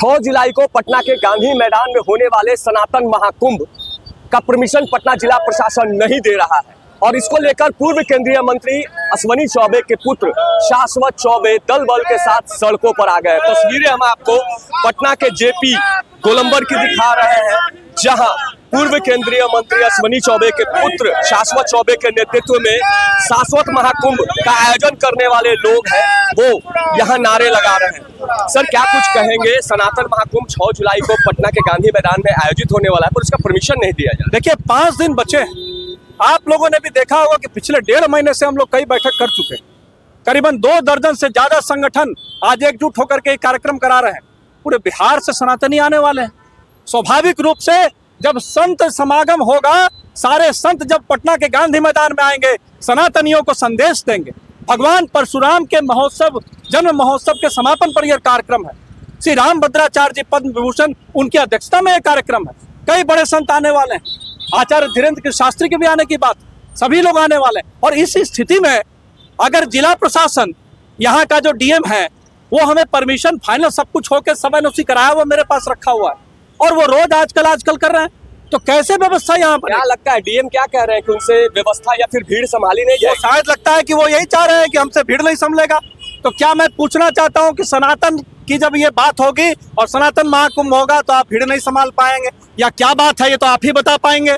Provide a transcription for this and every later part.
6 जुलाई को पटना के गांधी मैदान में होने वाले सनातन महाकुंभ का परमिशन पटना जिला प्रशासन नहीं दे रहा है और इसको लेकर पूर्व केंद्रीय मंत्री अश्विनी चौबे के पुत्र शाश्वत चौबे दल बल के साथ सड़कों पर आ गए। तस्वीरें हम आपको पटना के जेपी गोलंबर की दिखा रहे हैं, जहां पूर्व केंद्रीय मंत्री अश्विनी चौबे के पुत्र शाश्वत चौबे के नेतृत्व में शाश्वत महाकुंभ का आयोजन करने वाले लोग हैं, वो यहां नारे लगा रहे हैं। सर, क्या कुछ कहेंगे? सनातन महाकुंभ 6 जुलाई को पटना के गांधी मैदान में आयोजित होने वाला है, पर उसका परमिशन नहीं दिया जा रहा। देखिए, 5 दिन बचे हैं। आप लोगों ने भी देखा होगा कि पिछले 1.5 महीने से हम लोग कई बैठक कर चुके हैं। करीबन 2 दर्जन से ज्यादा संगठन आज एकजुट होकर के कार्यक्रम करा रहे हैं। पूरे बिहार से सनातनी आने वाले हैं। स्वाभाविक रूप से जब संत समागम होगा, सारे संत जब पटना के गांधी मैदान में आएंगे, सनातनियों को संदेश देंगे। भगवान परशुराम के महोत्सव, जन्म महोत्सव के समापन पर यह कार्यक्रम है। श्री रामभद्राचार्य जी पद्म विभूषण, उनकी अध्यक्षता में यह कार्यक्रम है। कई बड़े संत आने वाले हैं। आचार्य धीरेन्द्र शास्त्री के भी आने की बात, सभी लोग आने वाले हैं। और इस स्थिति में अगर जिला प्रशासन, यहाँ का जो डीएम है, वो हमें परमिशन फाइनल सब कुछ होकर समय उसी कराया, वो मेरे पास रखा हुआ है और वो रोज आजकल कर रहे हैं, तो कैसे व्यवस्था यहाँ पर? क्या लगता है डीएम क्या कह रहे हैं कि उनसे व्यवस्था या फिर भीड़ संभाली नहीं जाएगी? शायद लगता है कि वो यही चाह रहे हैं कि हमसे भीड़ नहीं संभलेगा। तो क्या मैं पूछना चाहता हूँ कि सनातन की जब ये बात होगी और सनातन महाकुंभ होगा तो आप भीड़ नहीं संभाल पाएंगे, या क्या बात है ये तो आप ही बता पाएंगे।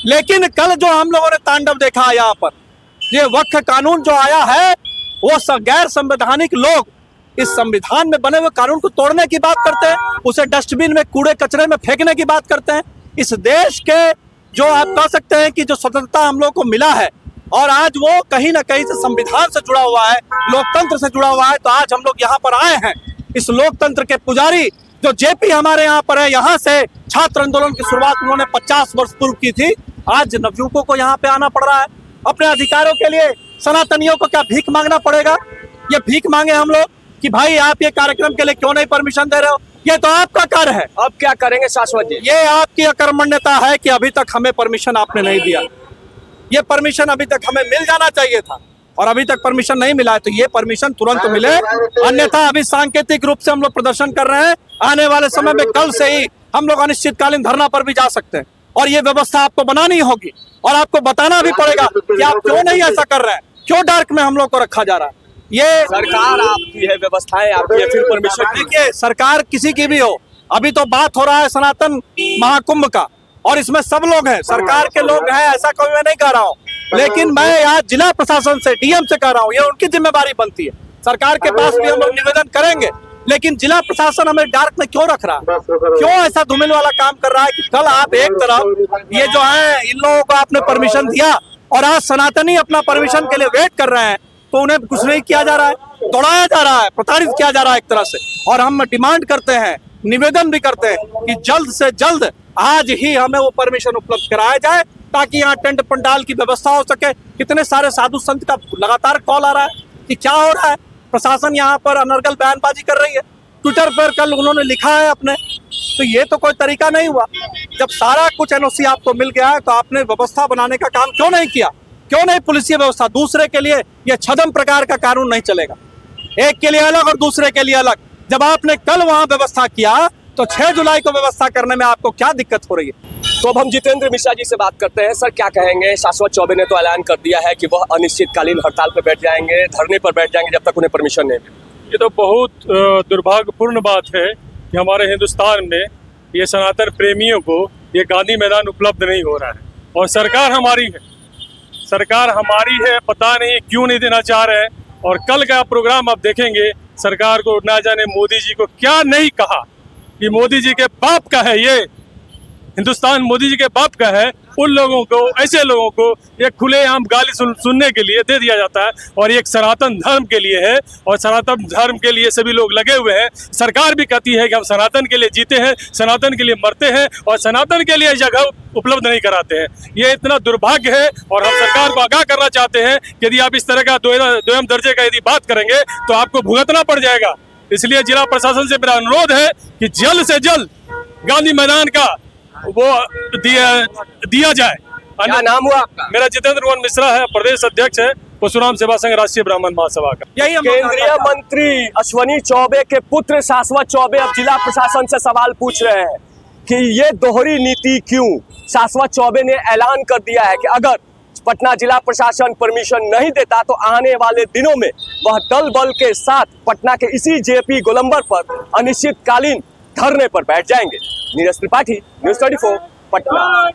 लेकिन कल जो हम लोगों ने तांडव देखा यहाँ पर, ये वक्फ कानून जो आया है, वो गैर संवैधानिक लोग इस संविधान में बने हुए कानून को तोड़ने की बात करते हैं, उसे डस्टबिन में कूड़े कचरे में फेंकने की बात करते हैं। इस देश के जो आप कह सकते हैं कि जो स्वतंत्रता हम लोग को मिला है, और आज वो कहीं ना कहीं से संविधान से जुड़ा हुआ है, लोकतंत्र से जुड़ा हुआ है। तो आज हम लोग यहाँ पर आए हैं, इस लोकतंत्र के पुजारी जो जेपी हमारे यहाँ पर है, यहाँ से छात्र आंदोलन की शुरुआत उन्होंने 50 वर्ष पूर्व की थी। आज नवयुवकों को यहाँ पे आना पड़ रहा है अपने अधिकारों के लिए। सनातनियों को क्या भीख मांगना पड़ेगा? ये भीख मांगे हम लोग कि भाई आप ये कार्यक्रम के लिए क्यों नहीं परमिशन दे रहे हो? ये तो आपका कार्य है। अब क्या करेंगे शाश्वत जी? ये आपकी अकर्मण्यता है कि अभी तक हमें परमिशन आपने नहीं दिया। ये परमिशन अभी तक हमें मिल जाना चाहिए था और अभी तक परमिशन नहीं मिला है, तो ये परमिशन तुरंत मिले, अन्यथा अभी सांकेतिक रूप से हम लोग प्रदर्शन कर रहे हैं। आने वाले समय में कल से ही हम लोग अनिश्चितकालीन धरना पर भी जा सकते हैं और ये व्यवस्था आपको बनानी होगी और आपको बताना भी पड़ेगा कि आप क्यों नहीं ऐसा कर रहे हैं, क्यों डार्क में हम लोग को रखा जा रहा है। ये सरकार आपकी है, व्यवस्थाएं आपकी है, फिर परमिशन? देखिए, सरकार किसी की भी हो, अभी तो बात हो रहा है सनातन महाकुंभ का और इसमें सब लोग हैं, सरकार के लोग हैं, ऐसा कोई मैं नहीं कह रहा हूँ। लेकिन मैं यहाँ जिला प्रशासन से, डीएम से कह रहा हूँ, ये उनकी जिम्मेदारी बनती है। सरकार के पास भी हम लोग निवेदन करेंगे, लेकिन जिला प्रशासन हमें डार्क में क्यों रख रहा है, क्यों ऐसा धूमिल वाला काम कर रहा है कि कल आप एक तरफ ये जो है इन लोगों को आपने परमिशन दिया और आज सनातनी अपना परमिशन के लिए वेट कर रहे हैं, तो उन्हें कुछ नहीं किया जा रहा है, दौड़ाया जा रहा है, प्रताड़ित किया जा रहा है एक तरह से। और हम डिमांड करते हैं, निवेदन भी करते हैं कि जल्द से जल्द आज ही हमें वो परमिशन उपलब्ध कराया जाए, ताकि यहाँ टेंट पंडाल की व्यवस्था हो सके। कितने सारे साधु संत का लगातार कॉल आ रहा है कि क्या हो रहा है, प्रशासन यहाँ पर अनर्गल बयानबाजी कर रही है। ट्विटर पर कल उन्होंने लिखा है अपने, तो ये तो कोई तरीका नहीं हुआ। जब सारा कुछ एनओसी आपको मिल गया है, तो आपने व्यवस्था बनाने का काम क्यों नहीं किया? क्यों नहीं पुलिसिय व्यवस्था? दूसरे के लिए ये छद्म प्रकार का कानून नहीं चलेगा, एक के लिए अलग और दूसरे के लिए अलग। जब आपने कल वहां व्यवस्था किया, तो 6 जुलाई को व्यवस्था करने में आपको क्या दिक्कत हो रही है? तो अब हम जितेंद्र मिश्रा जी से बात करते हैं। सर, क्या कहेंगे? शाश्वत चौबे ने तो ऐलान कर दिया है कि वह अनिश्चितकालीन हड़ताल पर बैठ जाएंगे, धरने पर बैठ जाएंगे जब तक उन्हें परमिशन नहीं मिले। ये तो बहुत दुर्भाग्यपूर्ण बात है कि हमारे हिंदुस्तान में ये सनातन प्रेमियों को ये गांधी मैदान उपलब्ध नहीं हो रहा है। और सरकार हमारी है, पता नहीं क्यों नहीं देना चाह रहे हैं। और कल का प्रोग्राम आप देखेंगे, सरकार को ना जाने मोदी जी को क्या नहीं कहा कि मोदी जी के बाप का है ये हिंदुस्तान, मोदी जी के बाप का है। उन लोगों को, ऐसे लोगों को ये खुलेआम गाली सुनने के लिए दे दिया जाता है और ये एक सनातन धर्म के लिए है और सनातन धर्म के लिए सभी लोग लगे हुए हैं। सरकार भी कहती है कि हम सनातन के लिए जीते हैं, सनातन के लिए मरते हैं और सनातन के लिए जगह उपलब्ध नहीं कराते हैं। ये इतना दुर्भाग्य है और हम सरकार को आगाह करना चाहते हैं कि यदि आप इस तरह का दोयम दर्जे का यदि बात करेंगे तो आपको भुगतना पड़ जाएगा। इसलिए जिला प्रशासन से मेरा अनुरोध है कि जल्द से जल्द गांधी मैदान का वो दिया जाए। क्या नाम हुआ आपका? मेरा जितेंद्र मिश्रा है, प्रदेश अध्यक्ष है परशुराम सेवा संघ राष्ट्रीय ब्राह्मण महासभा का। यही हम केंद्रीय मंत्री अश्वनी चौबे के पुत्र शाश्वत चौबे अब जिला प्रशासन से सवाल पूछ रहे हैं कि ये दोहरी नीति क्यों। शाश्वत चौबे ने ऐलान कर दिया है कि अगर पटना जिला प्रशासन परमिशन नहीं देता तो आने वाले दिनों में वह दल बल के साथ पटना के इसी जेपी गोलंबर पर अनिश्चितकालीन धरने पर बैठ जाएंगे। नीरज त्रिपाठी, न्यूज़ 24, पटना।